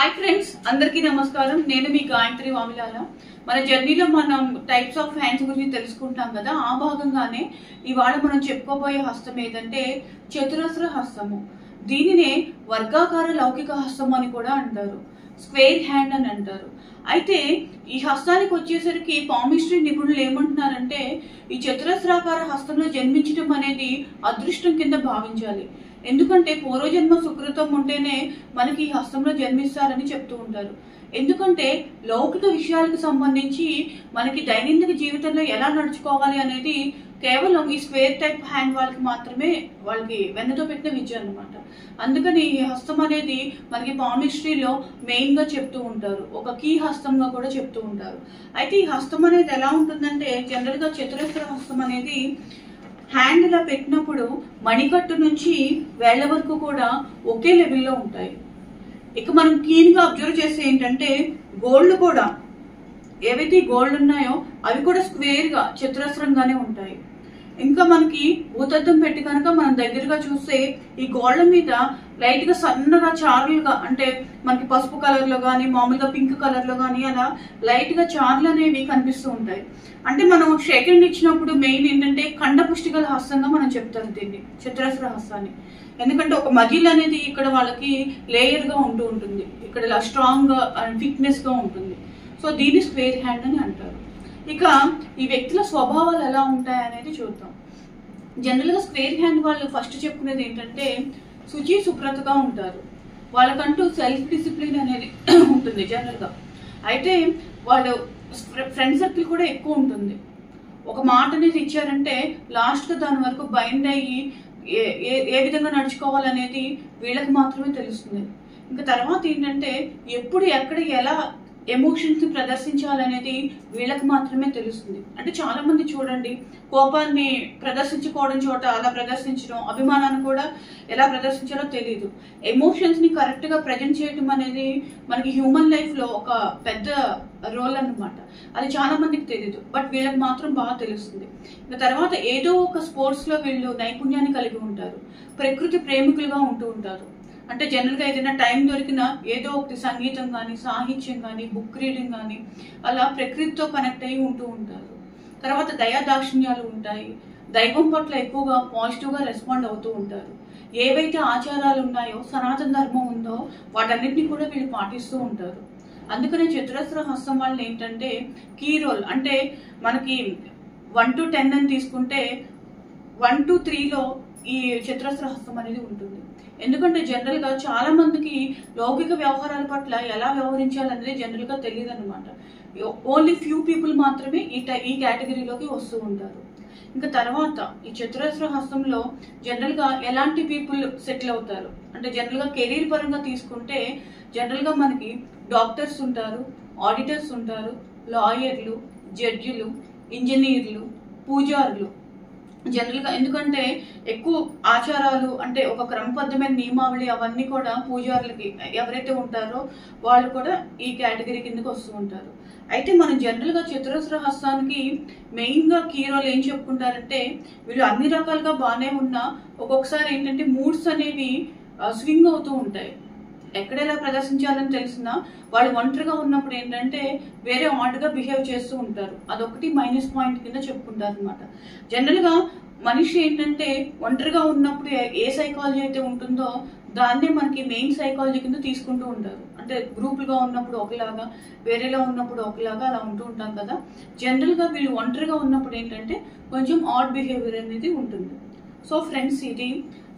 Hi friends, అందరికీ నమస్కారం. నేను మీ గాయత్రి వామిలాల. మన జర్నీలో మనం టైప్స్ ఆఫ్ హ్యాండ్స్ గురించి తెలుసుకుంటాం కదా. ఆ భాగంగానే ఇవాళ మనం చెప్పుకోబోయే హస్తం ఏదంటే చతురస్ర హస్తము. దీనినే వర్గాకార లౌకిక హస్తం అని కూడా అంటారు, స్క్వేర్ హ్యాండ్ అని అంటారు. అయితే ఈ హస్తానికి వచ్చేసరికి పామిస్ట్రీ నిపుణులు ఏమంటున్నారంటే ఈ చతురస్రాకార హస్తంలో జన్మించడం అనేది అదృష్టం కింద భావించాలి. ఎందుకంటే పూర్వజన్మ సుకృతం ఉంటేనే మనకి ఈ హస్తంలో జన్మిస్తారని చెప్తూ ఉంటారు. ఎందుకంటే లౌకిక విషయాలకు సంబంధించి మనకి దైనందిక జీవితంలో ఎలా నడుచుకోవాలి అనేది కేవలం ఈ స్క్వేర్ టైప్ హ్యాండ్ వాళ్ళకి మాత్రమే వాళ్ళకి వెన్నతో పెట్టిన విద్య అన్నమాట. అందుకని ఈ హస్తం అనేది మనకి పామిస్ట్రీలో మెయిన్ గా చెప్తూ ఉంటారు, ఒక కీ హస్తంగా కూడా చెప్తూ ఉంటారు. అయితే ఈ హస్తం అనేది ఎలా ఉంటుందంటే జనరల్ గా చతురస్ర హస్తం అనేది హ్యాండ్ ఇలా పెట్టినప్పుడు మణికట్టు నుంచి వేళ్ల వరకు కూడా ఒకే లెవెల్లో ఉంటాయి. ఇక మనం క్లీన్ గా అబ్జర్వ్ చేస్తే ఏంటంటే గోల్డ్ కూడా ఏవైతే గోల్డ్ ఉన్నాయో అవి కూడా స్క్వేర్ గా చతురస్రంగానే ఉంటాయి. ఇంకా మనకి భూతద్దం పెట్టి కనుక మనం దగ్గరగా చూస్తే ఈ గోల్డ్ మీద లైట్ గా సన్నగా చారులుగా, అంటే మనకి పసుపు కలర్ లో గానీ మామూలుగా పింక్ కలర్ లో గానీ అలా లైట్ గా చారులు అనేవి కనిపిస్తూ ఉంటాయి. అంటే మనం షేకెండ్ ఇచ్చినప్పుడు మెయిన్ ఏంటంటే ఖండ పుష్టిగల హస్తంగా మనం చెప్తాం దీన్ని, చతురస్ర హస్తాన్ని. ఎందుకంటే ఒక మజిల్ అనేది ఇక్కడ వాళ్ళకి లేయర్ గా ఉంటూ ఉంటుంది, ఇక్కడ ఇలా స్ట్రాంగ్ గా ఫిట్నెస్ గా ఉంటుంది. సో దీన్ని స్క్వేర్ హ్యాండ్ అని అంటారు. ఇక ఈ వ్యక్తుల స్వభావాలు ఎలా ఉంటాయి అనేది చూద్దాం. జనరల్ గా స్క్వేర్ హ్యాండ్ వాళ్ళు ఫస్ట్ చెప్పుకునేది ఏంటంటే శుచి శుభ్రతగా ఉంటారు, వాళ్ళకంటూ సెల్ఫ్ డిసిప్లిన్ అనేది ఉంటుంది జనరల్ గా. అయితే వాళ్ళు ఫ్రెండ్ సర్కిల్ కూడా ఎక్కువ ఉంటుంది. ఒక మాట అనేది ఇచ్చారంటే లాస్ట్ గా దాని వరకు బైండ్ అయ్యి ఏ విధంగా నడుచుకోవాలనేది వీళ్ళకి మాత్రమే తెలుస్తుంది. ఇంకా తర్వాత ఏంటంటే ఎప్పుడు ఎక్కడ ఎలా ఎమోషన్స్ ని ప్రదర్శించాలనేది వీళ్ళకి మాత్రమే తెలుస్తుంది. అంటే చాలా మంది చూడండి కోపాన్ని ప్రదర్శించుకోవడం చోట అలా ప్రదర్శించడం, అభిమానాన్ని కూడా ఎలా ప్రదర్శించాలో తెలియదు. ఎమోషన్స్ ని కరెక్ట్ గా ప్రజెంట్ చేయడం అనేది మనకి హ్యూమన్ లైఫ్ లో ఒక పెద్ద రోల్ అన్నమాట. అది చాలా మందికి తెలియదు, బట్ వీళ్ళకి మాత్రం బాగా తెలుస్తుంది. ఇంకా తర్వాత ఏదో ఒక స్పోర్ట్స్ లో వీళ్ళు నైపుణ్యాన్ని కలిగి ఉంటారు, ప్రకృతి ప్రేమికులుగా ఉంటూ ఉంటారు. అంటే జనరల్ గా ఏదైనా టైం దొరికినా ఏదో ఒకటి సంగీతం కానీ సాహిత్యం కానీ బుక్ రీడింగ్ కానీ అలా ప్రకృతితో కనెక్ట్ అయ్యి ఉంటూ ఉంటారు. తర్వాత దయా దాక్షిణ్యాలు ఉంటాయి, దైవం పట్ల ఎక్కువగా పాజిటివ్ గా రెస్పాండ్ అవుతూ ఉంటారు. ఏవైతే ఆచారాలు ఉన్నాయో సనాతన ధర్మం ఉందో వాటన్నిటిని కూడా వీళ్ళు పాటిస్తూ ఉంటారు. అందుకనే చతురస్ర హస్తం వాళ్ళు ఏంటంటే కీ రోల్, అంటే మనకి 1 to 10 అని తీసుకుంటే 1 to 3లో ఈ చతురస్ర హస్తం అనేది ఉంటుంది. ఎందుకంటే జనరల్ గా చాలా మందికి లౌకిక వ్యవహారాల పట్ల ఎలా వ్యవహరించాలనేది జనరల్ గా తెలియదు అనమాట. ఓన్లీ ఫ్యూ పీపుల్ మాత్రమే ఈ కేటగిరీలోకి వస్తూ ఉంటారు. ఇంకా తర్వాత ఈ చతురస్ర హస్తంలో జనరల్ గా ఎలాంటి పీపుల్ సెటిల్ అవుతారు అంటే జనరల్ గా కెరీర్ పరంగా తీసుకుంటే జనరల్ గా మనకి డాక్టర్స్ ఉంటారు, ఆడిటర్స్ ఉంటారు, లాయర్లు, జడ్జిలు, ఇంజనీర్లు, పూజారులు. జనరల్ గా ఎందుకంటే ఎక్కువ ఆచారాలు అంటే ఒక క్రమబద్ధమైన నియమావళి అవన్నీ కూడా పూజారులకి ఎవరైతే ఉంటారో వాళ్ళు కూడా ఈ కేటగిరీ కిందకి వస్తూ ఉంటారు. అయితే మనం జనరల్ గా చతురస్ర హస్తానికి మెయిన్ గా కీ రోల్ ఏం చెప్పుకుంటారంటే వీళ్ళు అన్ని రకాలుగా బాగానే ఉన్నా ఒక్కొక్కసారి ఏంటంటే మూడ్స్ అనేవి స్వింగ్ అవుతూ ఉంటాయి. ఎక్కడ ఎలా ప్రదర్శించాలని తెలిసినా వాళ్ళు ఒంటరిగా ఉన్నప్పుడు ఏంటంటే వేరే ఆర్డ్ గా బిహేవ్ చేస్తూ ఉంటారు. అదొకటి మైనస్ పాయింట్ కింద చెప్పుకుంటారు అనమాట. జనరల్ గా మనిషి ఏంటంటే ఒంటరిగా ఉన్నప్పుడు ఏ సైకాలజీ అయితే ఉంటుందో దాన్నే మనకి మెయిన్ సైకాలజీ కింద తీసుకుంటూ ఉంటారు. అంటే గ్రూపులుగా ఉన్నప్పుడు ఒకలాగా, వేరేలా ఉన్నప్పుడు ఒకలాగా అలా ఉంటూ ఉంటాం కదా. జనరల్ గా వీళ్ళు ఒంటరిగా ఉన్నప్పుడు ఏంటంటే కొంచెం ఆడ్ బిహేవియర్ అనేది ఉంటుంది. సో ఫ్రెండ్స్, ఇది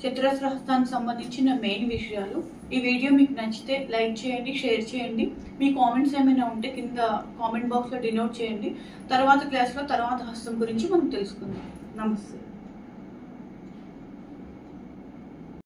చతురస్ర హస్తానికి సంబంధించిన మెయిన్ విషయాలు. ఈ వీడియో మీకు నచ్చితే లైక్ చేయండి, షేర్ చేయండి. మీ కామెంట్స్ ఏమైనా ఉంటే కింద కామెంట్ బాక్స్ లో డినోట్ చేయండి. తర్వాత క్లాస్ లో తర్వాత హస్తం గురించి మనం తెలుసుకుందాం. నమస్తే.